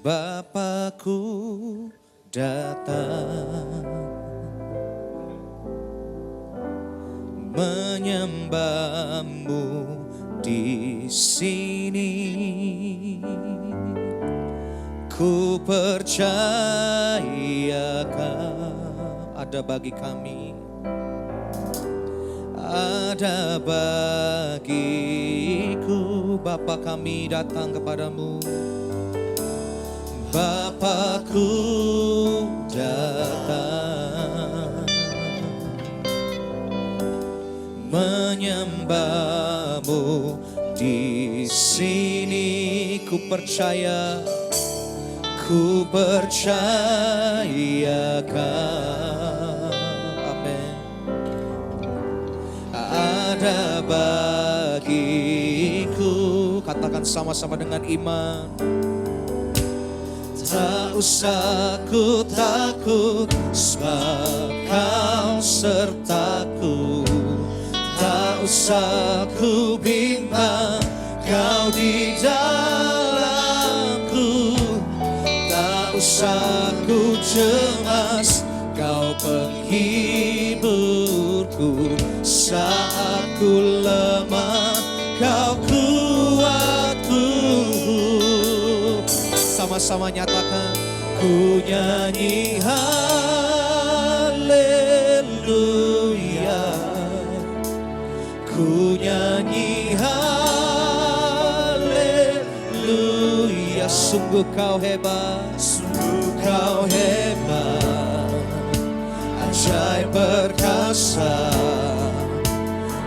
Bapakku datang menyembahmu di sini. Ku percayakan ada bagi kami, ada bagiku. Bapa, kami datang kepadamu. Bapakku datang menyembahmu di sini. Ku percaya, ku percayakan. Amin. Ada bagiku. Katakan sama-sama dengan iman. Tak usah ku takut, sebab Kau sertaku. Tak usah ku bimbang, Kau di dalamku. Tak usah ku cemas, Kau penghiburku. Saat ku lemah, Kau kuatku. Sama-sama nyatakan, ku nyanyi haleluya, ku nyanyi haleluya. Sungguh Kau hebat, sungguh Kau hebat, ajaib perkasa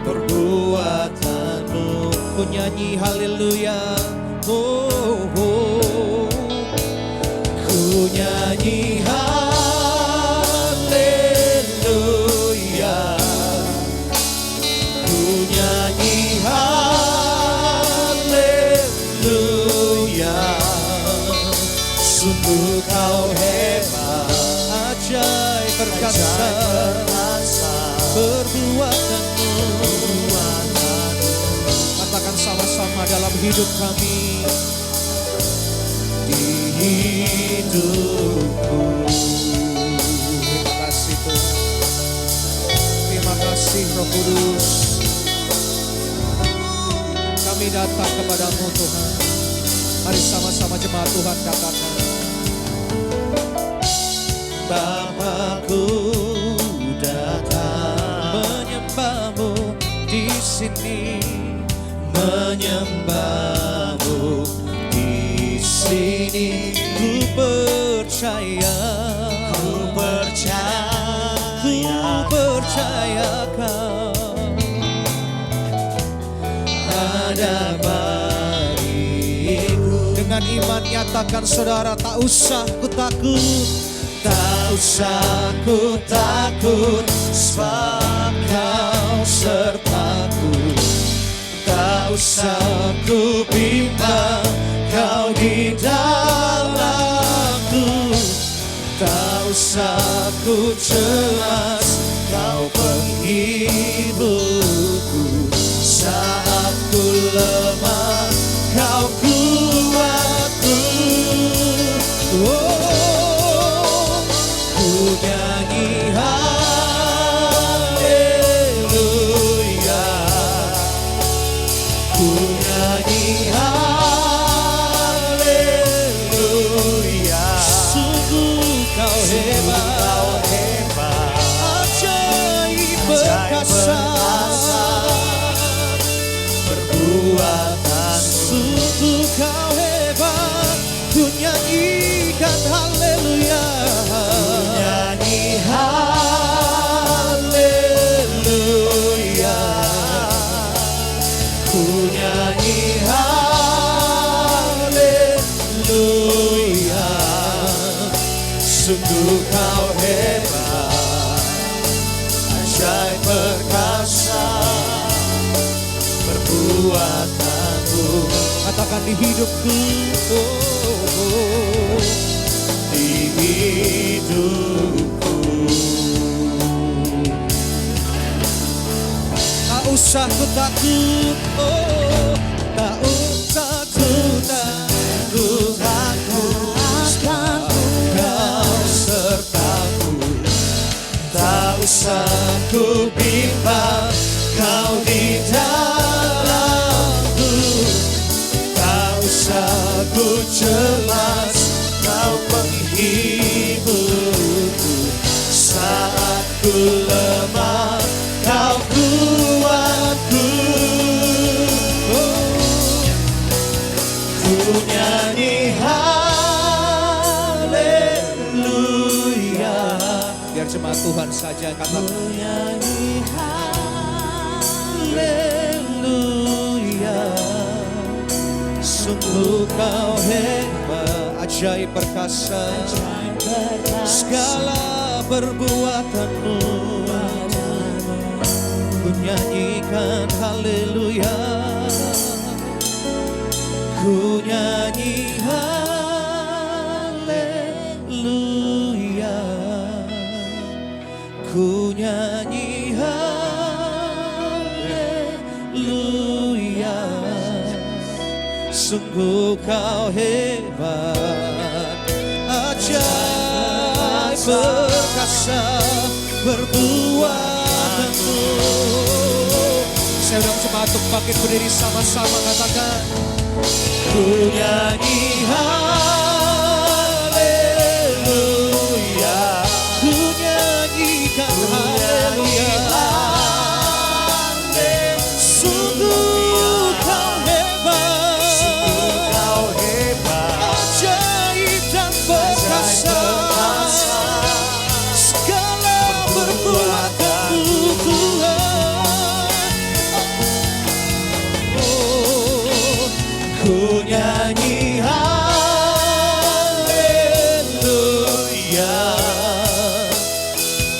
perbuatanmu. Ku nyanyi haleluya, oh, oh. Ku nyanyi haleluya, ku nyanyi haleluya. Sungguh Kau hebat, ajaib perkasa perbuatanmu. Katakan sama-sama dalam hidup kami, di hidupku. Terima kasih Tuhan, terima kasih Roh Kudus. Kami datang kepadamu Tuhan. Mari sama-sama jemaat Tuhan katakan, Bapakku datang menyembahmu di sini, menyembahmu di sini. Ku percaya, ku percaya Kau ada bagiku. Dengan iman nyatakan saudara, tak usah ku takut, tak usah ku takut, sebab Kau sertaku. Tak usah ku bimbang, Kau di dalamku. Tak usah ku cemas, Kau penghiburku. Saat ku lemah, Kau kuatku. Oh, ku nyanyi haleluya, ku nyanyi haleluya. Sungguh Kau hebat, ajaib perkasa perbuatan. Sungguh Kau hebat, ku nyanyikan haleluya, ku nyanyi haleluya, ku nyanyi haleluya. Sungguh Kau hebat, ajaib perkasa perbuatanmu. Katakan di hidupku, oh, oh, di hidupku. Tak usah ku takut, oh, tak usah ku takut. usah ku bimbang, Kau di dalamku. Tak usah ku cemas, Kau menghiburku. Saat ku lemah, Kau kuatku. Ku nyanyi haleluya. Biar jemaat Tuhan saja katakan. Ku nyanyi haleluya. Sungguh Kau hebat, Ajaib perkasa, segala perbuatanmu. Ku nyanyikan haleluya. Ku nyanyi haleluya. Ku nyanyi haleluya. Sungguh Kau hebat, ajaib perkasa perbuatanmu. Saya undang jemaat untuk bangkit berdiri sama-sama katakan. Ku nyanyi haleluya. Ku nyanyikan haleluya. Sungguh Kau hebat, ajaib dan perkasa. Segala perbuatanmu Tuhan. Ku nyanyi haleluya.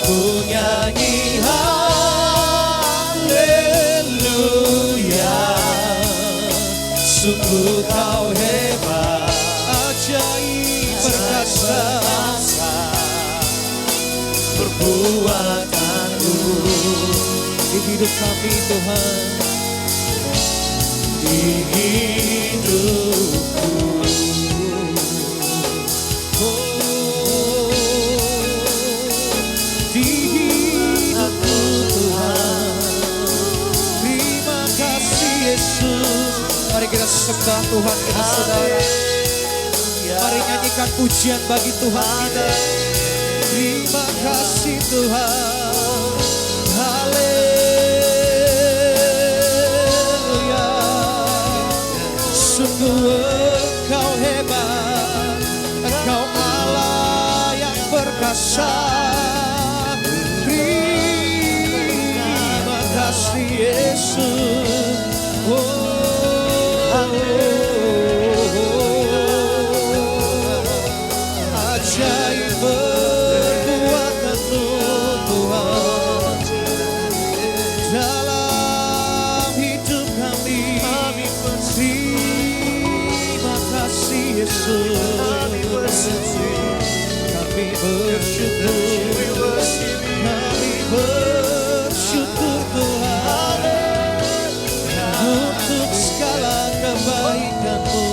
Ku nyanyi haleluya. Sungguh Kau hebat, ajaib perkasa perbuatanmu Di hidup kami Tuhan, di hidupku. Di hidupku Tuhan. Terima kasih Yesus. mari kita sembah Tuhan kita saudara. Mari nyanyikan pujian bagi Tuhan kita. Terima kasih Tuhan. Haleluya. Sungguh Engkau hebat, Engkau Allah yang perkasa. Terima kasih Yesus. Ajaib perbuatanmu Tuhan dalam hidup kami. Terima kasih Yesus. Kami bersyukur. Kami bersyukur Tuhan untuk segala kebaikan-Mu,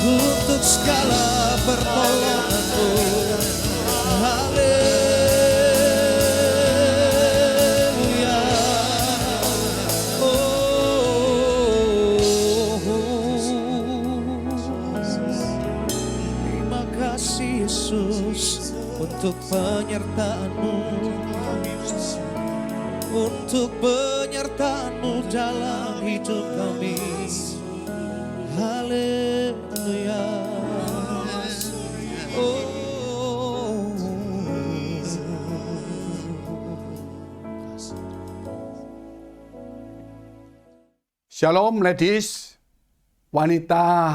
untuk segala pertolongan-Mu. Haleluya. Terima kasih Yesus untuk penyertaan-Mu, untuk penyertaan-Mu dalam hidup kami. Haleluya. Shalom ladies, wanita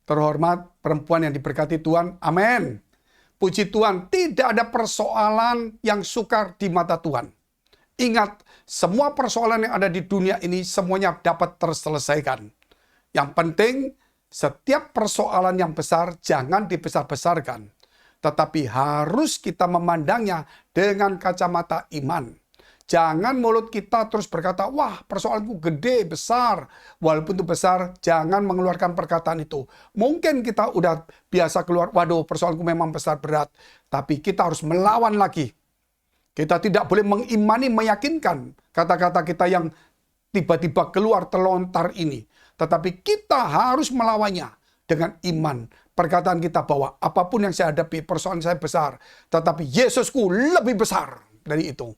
terhormat, perempuan yang diberkati Tuhan, amin. Puji Tuhan, tidak ada persoalan yang sukar di mata Tuhan. Ingat, semua persoalan yang ada di dunia ini semuanya dapat terselesaikan. Yang penting, setiap persoalan yang besar jangan dibesar-besarkan. Tetapi harus kita memandangnya dengan kacamata iman. Jangan mulut kita terus berkata, wah persoalanku gede, besar. Walaupun itu besar, jangan mengeluarkan perkataan itu. Mungkin kita udah biasa keluar, waduh persoalanku memang besar, berat. Tapi kita harus melawan lagi. Kita tidak boleh mengimani, meyakinkan kata-kata kita yang tiba-tiba keluar terlontar ini. Tetapi kita harus melawannya dengan iman. Perkataan kita bahwa apapun yang saya hadapi, persoalan saya besar. Tetapi Yesusku lebih besar dari itu.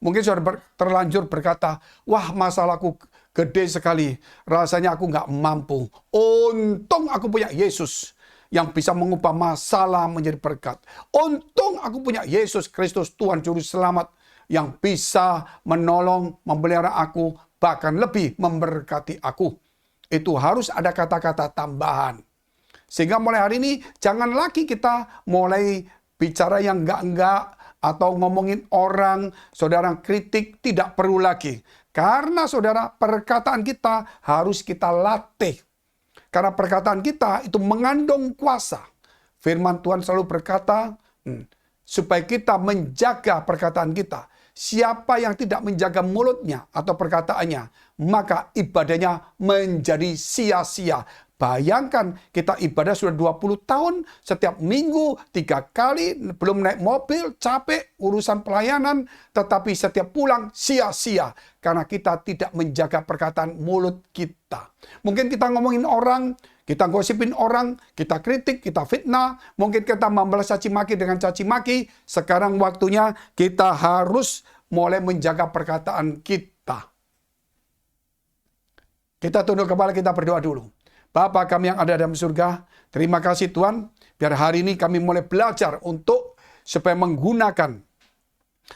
Mungkin saudara terlanjur berkata, wah masalahku gede sekali, rasanya aku nggak mampu. Untung aku punya Yesus yang bisa mengubah masalah menjadi berkat. Untung aku punya Yesus Kristus Tuhan Juru Selamat yang bisa menolong, memelihara aku, bahkan lebih memberkati aku. Itu harus ada kata-kata tambahan. Sehingga mulai hari ini jangan lagi kita mulai bicara yang enggak-enggak, atau ngomongin orang, saudara kritik, tidak perlu lagi. Karena saudara, perkataan kita harus kita latih. Karena perkataan kita itu mengandung kuasa. Firman Tuhan selalu berkata, supaya kita menjaga perkataan kita. Siapa yang tidak menjaga mulutnya atau perkataannya, maka ibadahnya menjadi sia-sia. Bayangkan kita ibadah sudah 20 tahun, setiap minggu 3 kali, belum naik mobil, capek, urusan pelayanan, tetapi setiap pulang sia-sia. Karena kita tidak menjaga perkataan mulut kita. Mungkin kita ngomongin orang, kita gosipin orang, kita kritik, kita fitnah, mungkin kita membalas caci maki dengan caci maki. Sekarang waktunya kita harus mulai menjaga perkataan kita. Kita tunduk kepala, kita berdoa dulu. Bapa kami yang ada dalam surga, terima kasih Tuhan, biar hari ini kami mulai belajar untuk supaya menggunakan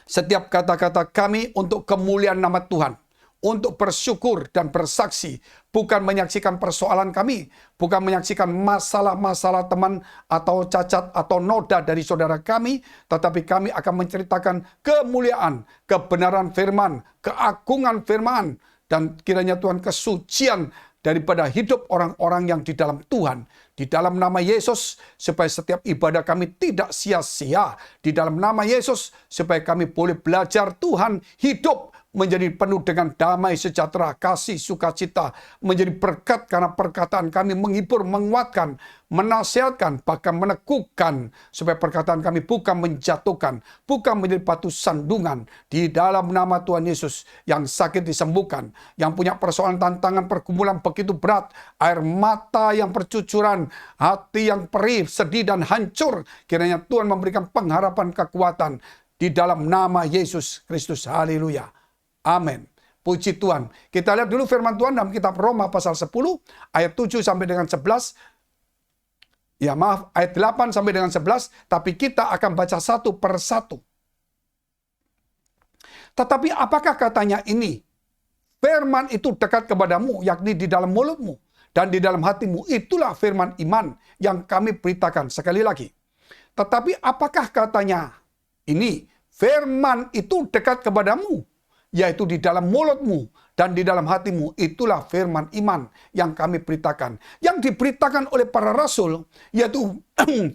setiap kata-kata kami untuk kemuliaan nama Tuhan, untuk bersyukur dan bersaksi, bukan menyaksikan persoalan kami, bukan menyaksikan masalah-masalah teman atau cacat atau noda dari saudara kami, tetapi kami akan menceritakan kemuliaan, kebenaran firman, keagungan firman, dan kiranya Tuhan kesucian daripada hidup orang-orang yang di dalam Tuhan. Di dalam nama Yesus, supaya setiap ibadah kami tidak sia-sia. Di dalam nama Yesus, supaya kami boleh belajar Tuhan hidup menjadi penuh dengan damai, sejahtera, kasih, sukacita. Menjadi berkat karena perkataan kami menghibur, menguatkan, menasihatkan, bahkan meneguhkan. Supaya perkataan kami bukan menjatuhkan, bukan menjadi batu sandungan. Di dalam nama Tuhan Yesus, yang sakit disembuhkan, yang punya persoalan, tantangan, pergumulan begitu berat, air mata yang bercucuran, hati yang perih, sedih dan hancur. Kiranya Tuhan memberikan pengharapan, kekuatan di dalam nama Yesus Kristus. Haleluya. Amin. Puji Tuhan. Kita lihat dulu firman Tuhan dalam kitab Roma pasal 10 ayat 7 sampai dengan 11. Ya maaf, ayat 8 sampai dengan 11. Tapi kita akan baca satu per satu. Tetapi apakah katanya ini? Firman itu dekat kepadamu, yakni di dalam mulutmu dan di dalam hatimu. Itulah firman iman yang kami beritakan. Sekali lagi. Tetapi apakah katanya ini? Firman itu dekat kepadamu, yaitu di dalam mulutmu dan di dalam hatimu. Itulah firman iman yang kami beritakan. Yang diberitakan oleh para rasul, yaitu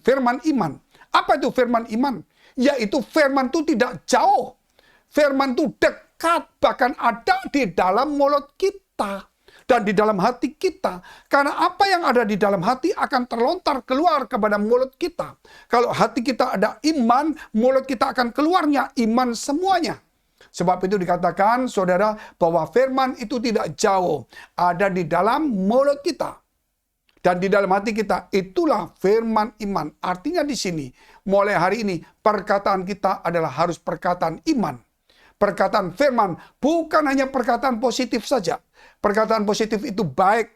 firman iman. Apa itu firman iman? Yaitu firman itu tidak jauh. Firman itu dekat, bahkan ada di dalam mulut kita dan di dalam hati kita. Karena apa yang ada di dalam hati akan terlontar keluar kepada mulut kita. Kalau hati kita ada iman, mulut kita akan keluarnya iman semuanya. Sebab itu dikatakan, saudara, bahwa firman itu tidak jauh. Ada di dalam mulut kita. Dan di dalam hati kita. Itulah firman iman. Artinya di sini, mulai hari ini, perkataan kita adalah harus perkataan iman. Perkataan firman bukan hanya perkataan positif saja. Perkataan positif itu baik,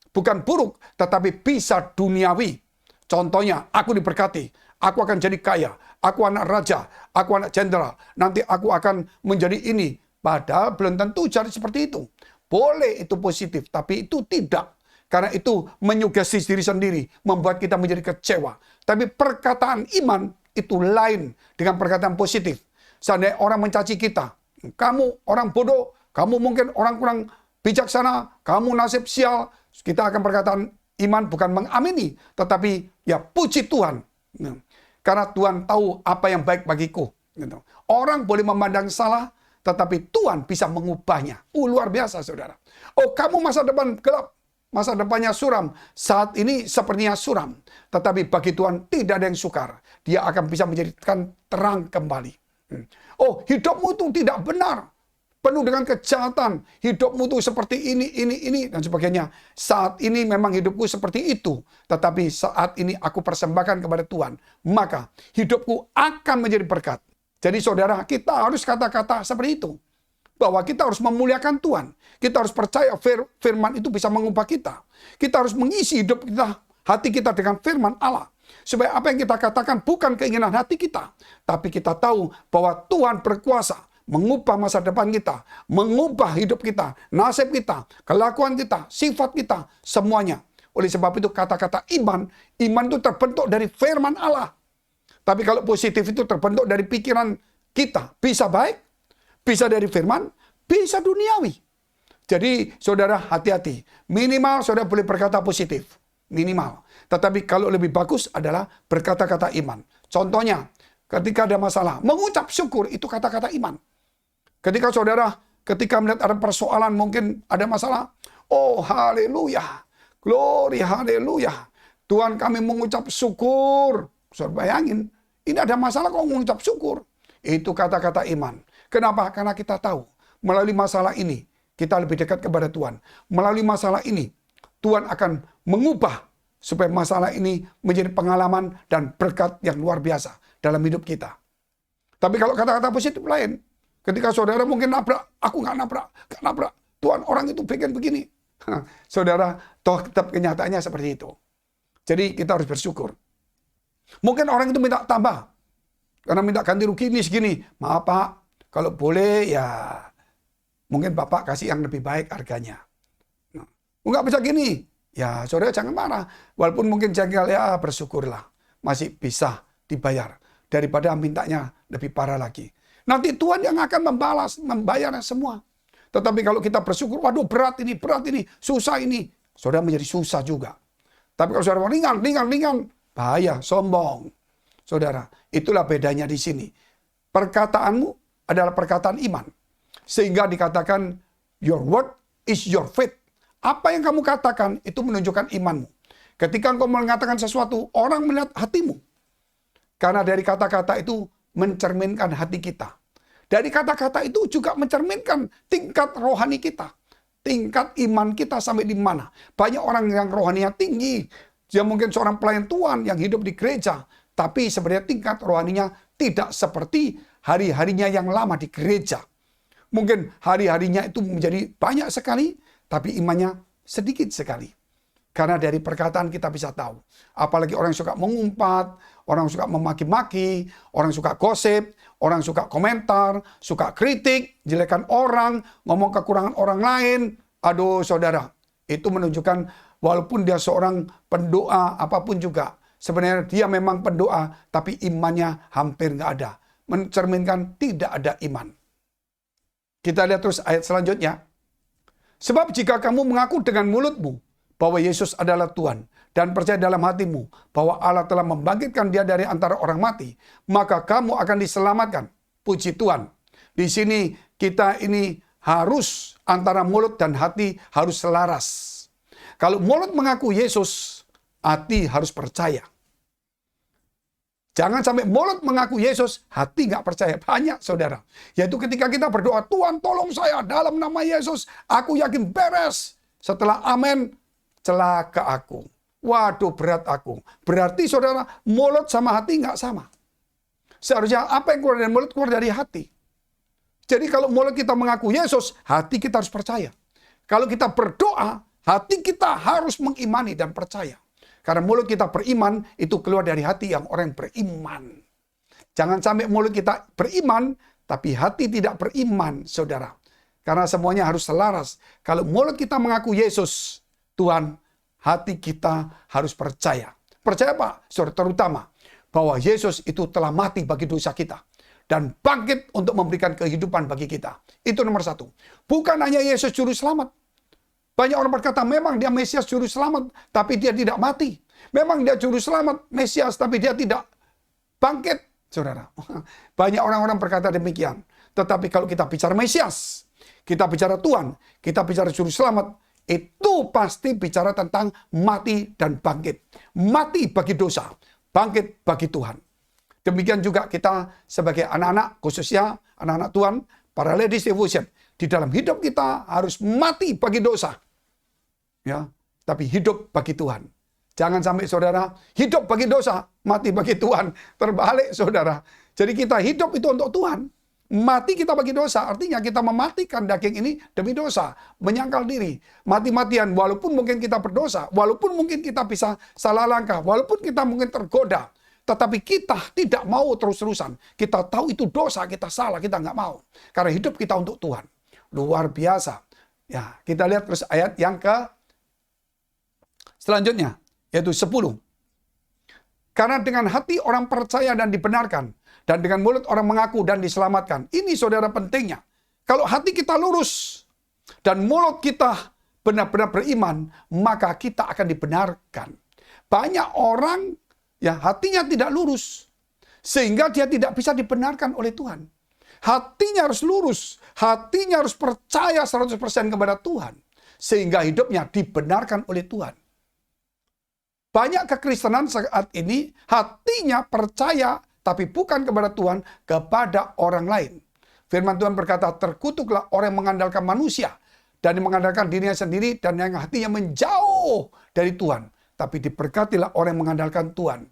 bukan buruk, tetapi bisa duniawi. Contohnya, aku diberkati, aku akan jadi kaya, aku anak raja, aku anak jenderal, nanti aku akan menjadi ini. Padahal belum tentu jadi seperti itu. Boleh itu positif, tapi itu tidak. Karena itu menyugesti diri sendiri, membuat kita menjadi kecewa. Tapi perkataan iman itu lain dengan perkataan positif. Seandainya orang mencaci kita, kamu orang bodoh, kamu mungkin orang kurang bijaksana, kamu nasib sial, kita akan perkataan iman bukan mengamini, tetapi ya puji Tuhan. Karena Tuhan tahu apa yang baik bagiku. Orang boleh memandang salah, tetapi Tuhan bisa mengubahnya. Luar biasa, saudara. Oh, kamu masa depan gelap, masa depannya suram. Saat ini sepertinya suram. Tetapi bagi Tuhan tidak ada yang sukar. Dia akan bisa menjadikan terang kembali. Oh, hidupmu itu tidak benar. Penuh dengan kejahatan. Hidupmu itu seperti ini, dan sebagainya. Saat ini memang hidupku seperti itu. Tetapi saat ini aku persembahkan kepada Tuhan. Maka hidupku akan menjadi berkat. Jadi saudara, kita harus kata-kata seperti itu. Bahwa kita harus memuliakan Tuhan. Kita harus percaya firman itu bisa mengubah kita. Kita harus mengisi hidup kita, hati kita dengan firman Allah. Supaya apa yang kita katakan bukan keinginan hati kita. Tapi kita tahu bahwa Tuhan berkuasa mengubah masa depan kita. Mengubah hidup kita, nasib kita, kelakuan kita, sifat kita, semuanya. Oleh sebab itu kata-kata iman itu terbentuk dari firman Allah. Tapi kalau positif itu terbentuk dari pikiran kita. Bisa baik, bisa dari firman, bisa duniawi. Jadi saudara hati-hati. Minimal saudara boleh berkata positif. Minimal. Tetapi kalau lebih bagus adalah berkata-kata iman. Contohnya, ketika ada masalah, mengucap syukur itu kata-kata iman. Ketika melihat ada persoalan, mungkin ada masalah. Oh haleluya. Glory haleluya. Tuhan kami mengucap syukur. Saudara bayangin, ini ada masalah kok mengucap syukur. Itu kata-kata iman. Kenapa? Karena kita tahu, melalui masalah ini, kita lebih dekat kepada Tuhan. Melalui masalah ini, Tuhan akan mengubah supaya masalah ini menjadi pengalaman dan berkat yang luar biasa dalam hidup kita. Tapi kalau kata-kata positif lain, ketika saudara mungkin nabrak, aku nggak nabrak. Tuhan orang itu bikin begini. Saudara, toh tetap kenyataannya seperti itu. Jadi kita harus bersyukur. Mungkin orang itu minta tambah. Karena minta ganti rugi ini segini. Maaf Pak, kalau boleh ya mungkin Bapak kasih yang lebih baik harganya. Nah, nggak bisa gini. Ya saudara jangan marah. Walaupun mungkin jengkel ya bersyukurlah. Masih bisa dibayar. Daripada mintanya lebih parah lagi. Nanti Tuhan yang akan membayarnya semua. Tetapi kalau kita bersyukur, waduh berat ini, susah ini. Saudara menjadi susah juga. Tapi kalau saudara ringan. Bahaya, sombong. Saudara, itulah bedanya di sini. Perkataanmu adalah perkataan iman. Sehingga dikatakan, your word is your faith. Apa yang kamu katakan, itu menunjukkan imanmu. Ketika engkau mengatakan sesuatu, orang melihat hatimu. Karena dari kata-kata itu mencerminkan hati kita. Dari kata-kata itu juga mencerminkan tingkat rohani kita. Tingkat iman kita sampai di mana. Banyak orang yang rohaninya tinggi. Dia mungkin seorang pelayan Tuhan yang hidup di gereja. Tapi sebenarnya tingkat rohaninya tidak seperti hari-harinya yang lama di gereja. Mungkin hari-harinya itu menjadi banyak sekali. Tapi imannya sedikit sekali. Karena dari perkataan kita bisa tahu. Apalagi orang yang suka mengumpat, orang yang suka memaki-maki, orang yang suka gosip, orang yang suka komentar, suka kritik, jelekan orang, ngomong kekurangan orang lain. Aduh saudara, itu menunjukkan walaupun dia seorang pendoa apapun juga. Sebenarnya dia memang pendoa, tapi imannya hampir nggak ada. Mencerminkan tidak ada iman. Kita lihat terus ayat selanjutnya. Sebab jika kamu mengaku dengan mulutmu bahwa Yesus adalah Tuhan dan percaya dalam hatimu bahwa Allah telah membangkitkan dia dari antara orang mati, maka kamu akan diselamatkan. Puji Tuhan. Di sini kita ini harus antara mulut dan hati harus selaras. Kalau mulut mengaku Yesus, hati harus percaya. Jangan sampai mulut mengaku Yesus, hati nggak percaya. Banyak saudara. Yaitu ketika kita berdoa, Tuhan tolong saya dalam nama Yesus. Aku yakin beres. Setelah amin, celaka aku. Waduh berat aku. Berarti saudara, mulut sama hati nggak sama. Seharusnya apa yang keluar dari mulut, keluar dari hati. Jadi kalau mulut kita mengaku Yesus, hati kita harus percaya. Kalau kita berdoa, hati kita harus mengimani dan percaya. Karena mulut kita beriman, itu keluar dari hati yang orang beriman. Jangan sampai mulut kita beriman, tapi hati tidak beriman, saudara. Karena semuanya harus selaras. Kalau mulut kita mengaku Yesus, Tuhan, hati kita harus percaya. Percaya apa? Saudara, terutama bahwa Yesus itu telah mati bagi dosa kita. Dan bangkit untuk memberikan kehidupan bagi kita. Itu nomor satu. Bukan hanya Yesus juru selamat. Banyak orang berkata, memang dia Mesias juru selamat, tapi dia tidak mati. Memang dia juru selamat, Mesias, tapi dia tidak bangkit. Saudara, banyak orang-orang berkata demikian. Tetapi kalau kita bicara Mesias, kita bicara Tuhan, kita bicara Juru Selamat, itu pasti bicara tentang mati dan bangkit. Mati bagi dosa, bangkit bagi Tuhan. Demikian juga kita sebagai anak-anak, khususnya anak-anak Tuhan, para ladies devotion, di dalam hidup kita harus mati bagi dosa. Ya, tapi hidup bagi Tuhan. Jangan sampai saudara hidup bagi dosa, mati bagi Tuhan. Terbalik saudara. Jadi kita hidup itu untuk Tuhan. Mati kita bagi dosa, artinya kita mematikan daging ini demi dosa. Menyangkal diri, mati-matian, walaupun mungkin kita berdosa, walaupun mungkin kita bisa salah langkah, walaupun kita mungkin tergoda. Tetapi kita tidak mau terus-terusan. Kita tahu itu dosa, kita salah, kita nggak mau. Karena hidup kita untuk Tuhan. Luar biasa. Ya, kita lihat terus ayat yang selanjutnya, yaitu 10. Karena dengan hati orang percaya dan dibenarkan, dan dengan mulut orang mengaku dan diselamatkan. Ini saudara pentingnya. Kalau hati kita lurus, dan mulut kita benar-benar beriman, maka kita akan dibenarkan. Banyak orang, ya hatinya tidak lurus, sehingga dia tidak bisa dibenarkan oleh Tuhan. Hatinya harus lurus, hatinya harus percaya 100% kepada Tuhan, sehingga hidupnya dibenarkan oleh Tuhan. Banyak kekristenan saat ini hatinya percaya tapi bukan kepada Tuhan, kepada orang lain. Firman Tuhan berkata, terkutuklah orang yang mengandalkan manusia dan yang mengandalkan dirinya sendiri dan yang hatinya menjauh dari Tuhan. Tapi diberkatilah orang yang mengandalkan Tuhan.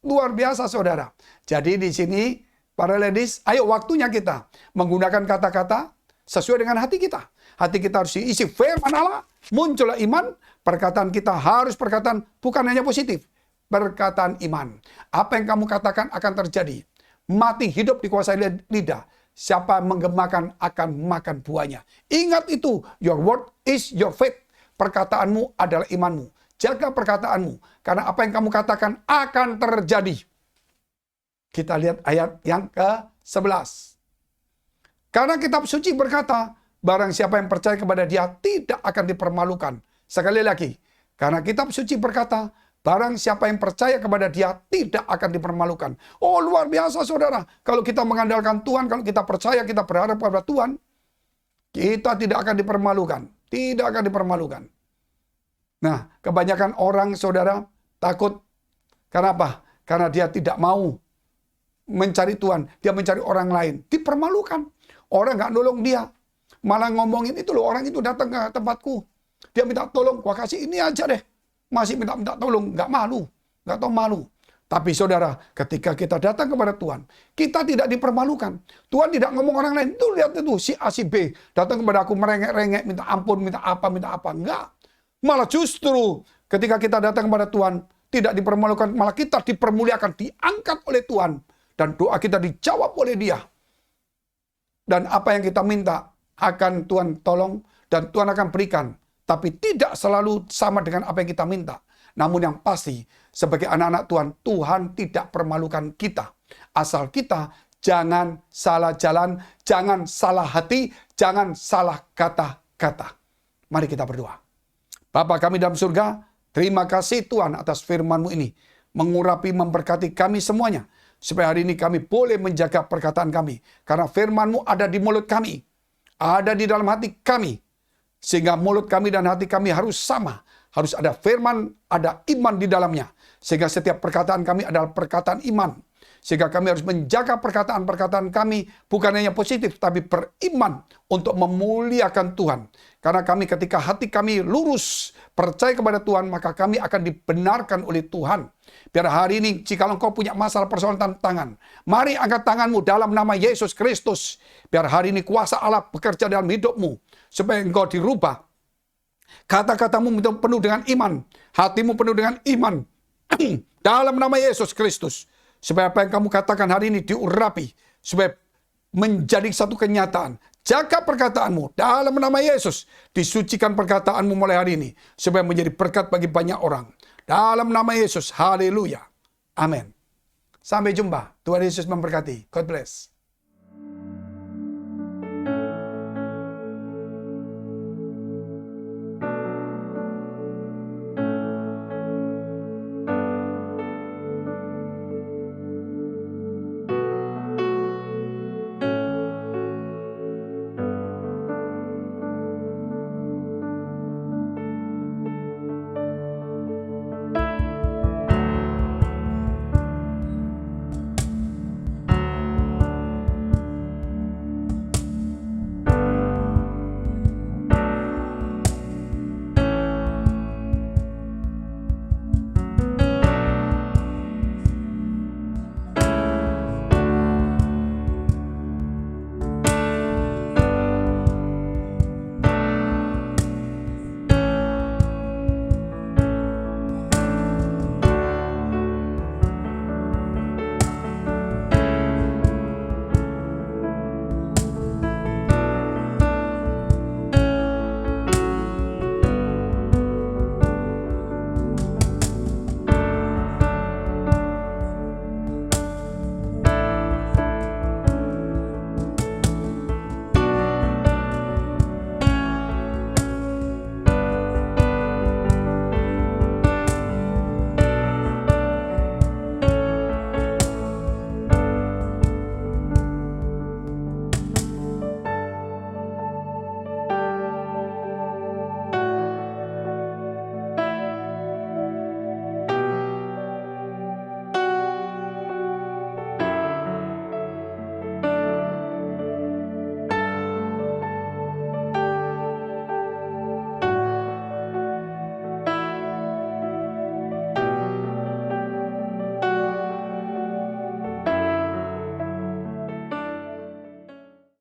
Luar biasa saudara. Jadi di sini para ladies, ayo waktunya kita menggunakan kata-kata sesuai dengan hati kita. Hati kita harus diisi firman Allah, muncullah iman, perkataan kita harus perkataan bukan hanya positif, perkataan iman. Apa yang kamu katakan akan terjadi. Mati hidup dikuasai lidah. Siapa yang menggemakan akan makan buahnya. Ingat itu, your word is your faith. Perkataanmu adalah imanmu. Jaga perkataanmu, karena apa yang kamu katakan akan terjadi. Kita lihat ayat yang ke-11. Karena kitab suci berkata, barang siapa yang percaya kepada dia tidak akan dipermalukan. Sekali lagi, karena kitab suci berkata, barang siapa yang percaya kepada dia tidak akan dipermalukan. Oh luar biasa saudara. Kalau kita mengandalkan Tuhan, kalau kita percaya, kita berharap kepada Tuhan, kita tidak akan dipermalukan. Tidak akan dipermalukan. Nah, kebanyakan orang saudara takut. Kenapa? Karena dia tidak mau mencari Tuhan. Dia mencari orang lain. Dipermalukan. Orang nggak nolong dia. Malah ngomongin itu loh, orang itu datang ke tempatku. Dia minta tolong, gua kasih ini aja deh. Masih minta tolong, nggak malu. Nggak tahu malu. Tapi saudara, ketika kita datang kepada Tuhan, kita tidak dipermalukan. Tuhan tidak ngomong orang lain. Tuh lihat itu, si A, si B. Datang kepada aku merengek-rengek, minta ampun, minta apa. Enggak. Malah justru ketika kita datang kepada Tuhan, tidak dipermalukan. Malah kita dipermuliakan, diangkat oleh Tuhan. Dan doa kita dijawab oleh Dia. Dan apa yang kita minta akan Tuhan tolong dan Tuhan akan berikan. Tapi tidak selalu sama dengan apa yang kita minta. Namun yang pasti sebagai anak-anak Tuhan, Tuhan tidak permalukan kita. Asal kita jangan salah jalan, jangan salah hati, jangan salah kata-kata. Mari kita berdoa. Bapa kami dalam surga, terima kasih Tuhan atas firman-Mu ini. Mengurapi, memberkati kami semuanya. Supaya hari ini kami boleh menjaga perkataan kami. Karena firman-Mu ada di mulut kami. Ada di dalam hati kami. Sehingga mulut kami dan hati kami harus sama. Harus ada firman, ada iman di dalamnya. Sehingga setiap perkataan kami adalah perkataan iman. Sehingga kami harus menjaga perkataan-perkataan kami bukan hanya positif, tapi beriman untuk memuliakan Tuhan. Karena kami ketika hati kami lurus, percaya kepada Tuhan, maka kami akan dibenarkan oleh Tuhan. Biar hari ini, jika engkau punya masalah persoalan tangan, mari angkat tanganmu dalam nama Yesus Kristus. Biar hari ini kuasa Allah bekerja dalam hidupmu, supaya engkau dirubah. Kata-katamu penuh dengan iman, hatimu penuh dengan iman. Dalam nama Yesus Kristus. Supaya apa yang kamu katakan hari ini diurapi. Supaya menjadi satu kenyataan. Jaga perkataanmu dalam nama Yesus. Disucikan perkataanmu mulai hari ini. Supaya menjadi berkat bagi banyak orang. Dalam nama Yesus. Haleluya. Amin. Sampai jumpa. Tuhan Yesus memberkati. God bless.